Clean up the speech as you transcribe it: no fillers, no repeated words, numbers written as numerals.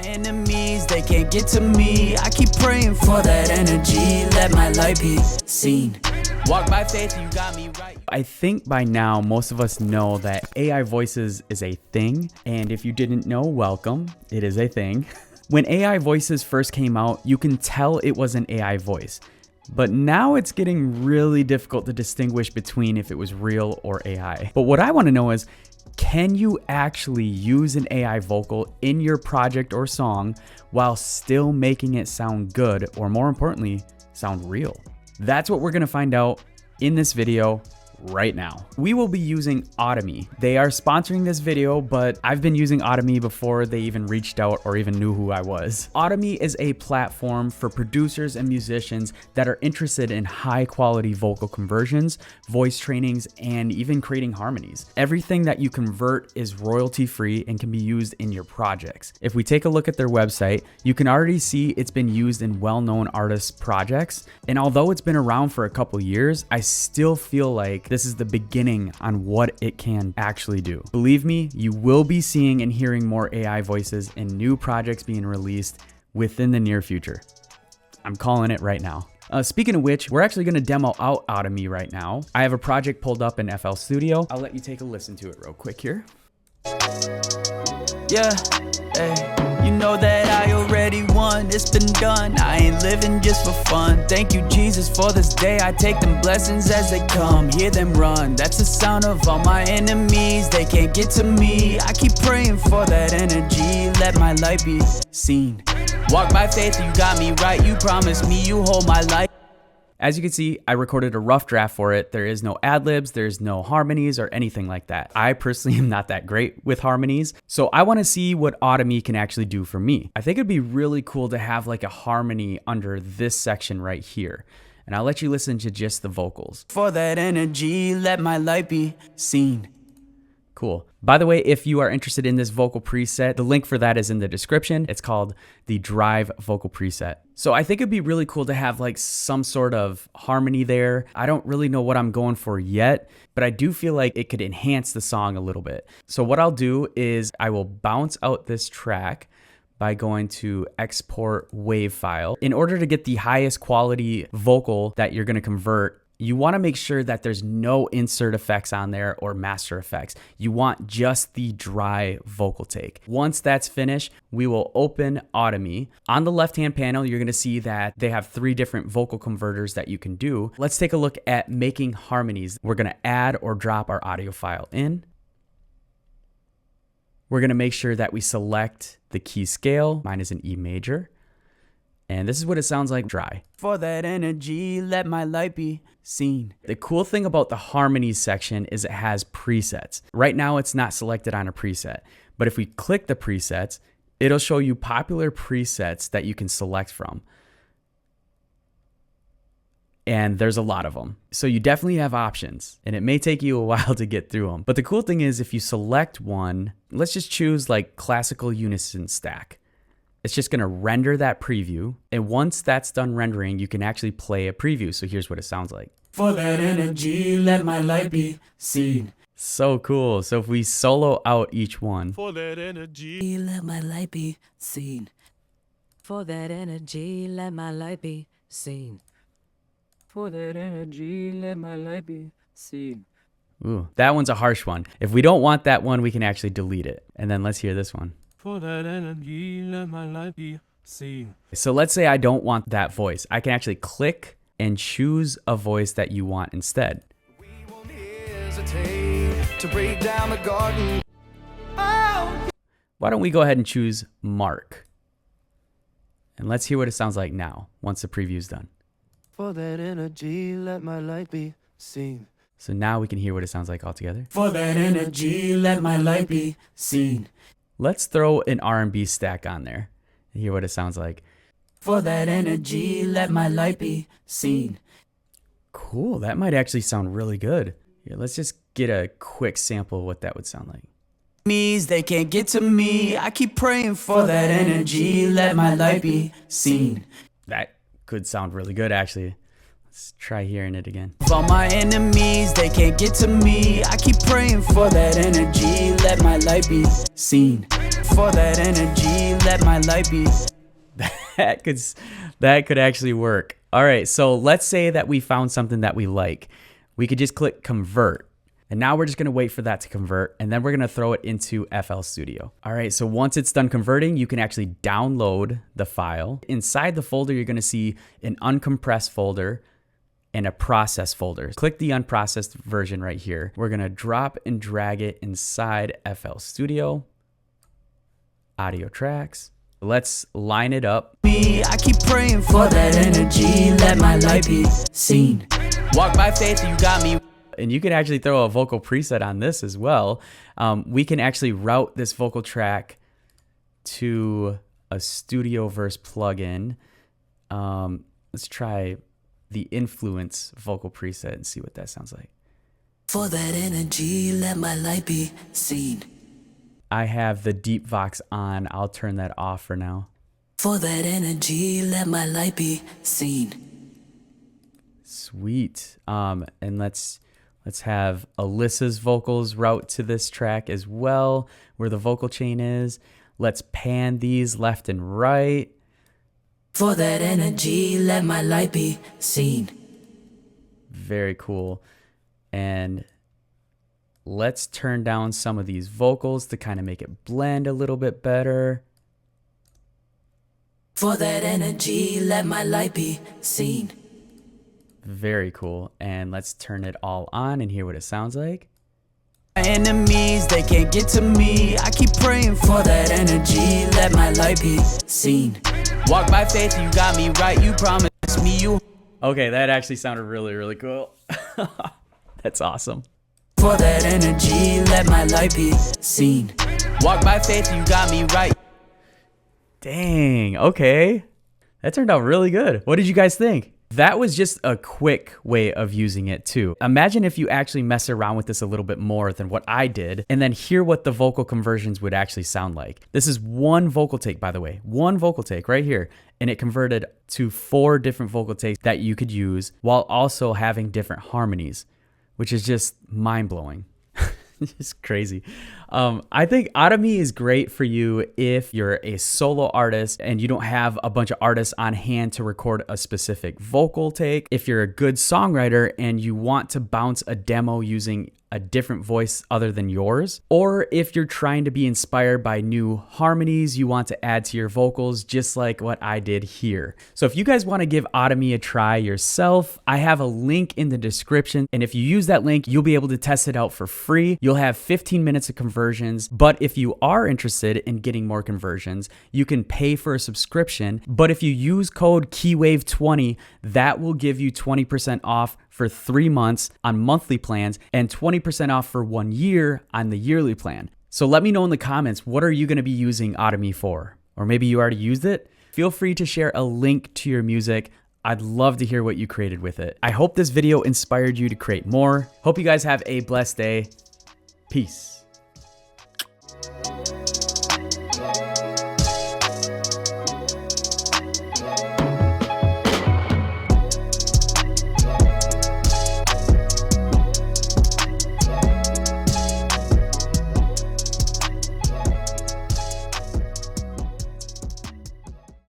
enemies, they can't get to me. I keep praying for that energy, let my light be seen. Walk by faith, you got me right. I think by now most of us know that AI voices is a thing, and if you didn't know, welcome, it is a thing. When AI voices first came out, you can tell it was an AI voice. But now it's getting really difficult to distinguish between if it was real or AI. But what I want to know is, can you actually use an AI vocal in your project or song while still making it sound good, or more importantly, sound real? That's what we're going to find out in this video right now. We will be using Audimee. They are sponsoring this video, but I've been using Audimee before they even reached out or even knew who I was. Audimee is a platform for producers and musicians that are interested in high quality vocal conversions, voice trainings, and even creating harmonies. Everything that you convert is royalty free and can be used in your projects. If we take a look at their website, you can already see it's been used in well-known artists' projects. And although it's been around for a couple years, I still feel like this is the beginning on what it can actually do. Believe me, you will be seeing and hearing more AI voices and new projects being released within the near future. I'm calling it right now. Speaking of which, we're actually going to demo out Audimee right now. I have a project pulled up in FL Studio. I'll let you take a listen to it real quick here. Yeah, hey. You know that I already won, it's been done. I ain't living just for fun. Thank you, Jesus, for this day. I take them blessings as they come, hear them run. That's the sound of all my enemies, they can't get to me. I keep praying for that energy, let my light be seen. Walk by faith, you got me right. You promised me you hold my light. As you can see, I recorded a rough draft for it. There is no ad-libs, there's no harmonies or anything like that. I personally am not that great with harmonies, so I want to see what Audimee can actually do for me. I think it'd be really cool to have like a harmony under this section right here. And I'll let you listen to just the vocals. For that energy, let my light be seen. Cool. By the way, if you are interested in this vocal preset, the link for that is in the description. It's called the Drive vocal preset. So I think it'd be really cool to have like some sort of harmony there. I don't really know what I'm going for yet, but I do feel like it could enhance the song a little bit. So what I'll do is I will bounce out this track by going to export wave file. In order to get the highest quality vocal that you're going to convert, you want to make sure that there's no insert effects on there or master effects. You want just the dry vocal take. Once that's finished, we will open Audimee. On the left-hand panel, you're going to see that they have 3 different vocal converters that you can do. Let's take a look at making harmonies. We're going to add or drop our audio file in. We're going to make sure that we select the key scale. Mine is an E major. And this is what it sounds like dry. For that energy, let my light be seen. The cool thing about the harmonies section is it has presets. Right now it's not selected on a preset, but if we click the presets, it'll show you popular presets that you can select from. And there's a lot of them. So you definitely have options, and it may take you a while to get through them. But the cool thing is if you select one, let's just choose like classical unison stack. It's just going to render that preview. And once that's done rendering, you can actually play a preview. So here's what it sounds like. For that energy, let my light be seen. So cool. So if we solo out each one. For that energy, Let my light be seen. For that energy, let my light be seen. For that energy, let my light be seen. Ooh, that one's a harsh one. If we don't want that one, we can actually delete it. And then let's hear this one. for that energy, let my light be seen. So let's say I don't want that voice. I can actually click and choose a voice that you want instead. We won't hesitate to break down the garden. Oh. Why don't we go ahead and choose Mark? And let's hear what it sounds like now, once the preview's done. For that energy, let my light be seen. So now we can hear what it sounds like all together. For that energy, let my light be seen. Let's throw an R&B stack on there and hear what it sounds like. For that energy, let my light be seen. Cool, that might actually sound really good. Here, let's just get a quick sample of what that would sound like. They can't get to me. I keep praying for that energy, let my light be seen. That could sound really good, actually. Let's try hearing it again. For my enemies, they can't get to me. I keep praying for that energy, let my light be seen. for that energy, let my light be. That could actually work. All right, so let's say that we found something that we like. We could just click convert. And now we're just gonna wait for that to convert, and then we're gonna throw it into FL Studio. All right, so once it's done converting, you can actually download the file. Inside the folder, you're gonna see an uncompressed folder and a process folder. Click the unprocessed version right here. We're gonna drop and drag it inside FL Studio, audio tracks. Let's line it up. I keep praying for that energy, let my light be seen. Walk by faith, you got me. And you can actually throw a vocal preset on this as well. We can actually route this vocal track to a Studio Verse plugin. Let's try the Influence vocal preset and see what that sounds like. For that energy, let my light be seen. I have the Deep Vox on. I'll turn that off for now. For that energy, let my light be seen. Sweet. And let's have Alyssa's vocals route to this track as well, where the vocal chain is. Let's pan these left and right. For that energy, let my light be seen. Very cool. And let's turn down some of these vocals to kind of make it blend a little bit better. For that energy, let my light be seen. Very cool. And let's turn it all on and hear what it sounds like. My enemies, they can't get to me. I keep praying for that energy, let my light be seen. Walk by faith, you got me right, you promised me you. Okay, that actually sounded really, really cool. That's awesome. For that energy, let my light be seen. Walk by faith, you got me right. Dang, okay. That turned out really good. What did you guys think? That was just a quick way of using it too. Imagine if you actually mess around with this a little bit more than what I did, and then hear what the vocal conversions would actually sound like. This is one vocal take, by the way, one vocal take right here. And it converted to 4 different vocal takes that you could use while also having different harmonies, which is just mind-blowing. It's crazy. I think Audimee is great for you if you're a solo artist and you don't have a bunch of artists on hand to record a specific vocal take. If you're a good songwriter and you want to bounce a demo using a different voice other than yours, or if you're trying to be inspired by new harmonies you want to add to your vocals, just like what I did here. So if you guys want to give Audimee a try yourself, I have a link in the description, and if you use that link, you'll be able to test it out for free. You'll have 15 minutes of conversions, but if you are interested in getting more conversions, you can pay for a subscription. But if you use code KEYWAVE20, that will give you 20% off for 3 months on monthly plans and 20% off for 1 year on the yearly plan. So let me know in the comments, what are you going to be using Audimee for? Or maybe you already used it? Feel free to share a link to your music. I'd love to hear what you created with it. I hope this video inspired you to create more. Hope you guys have a blessed day. Peace.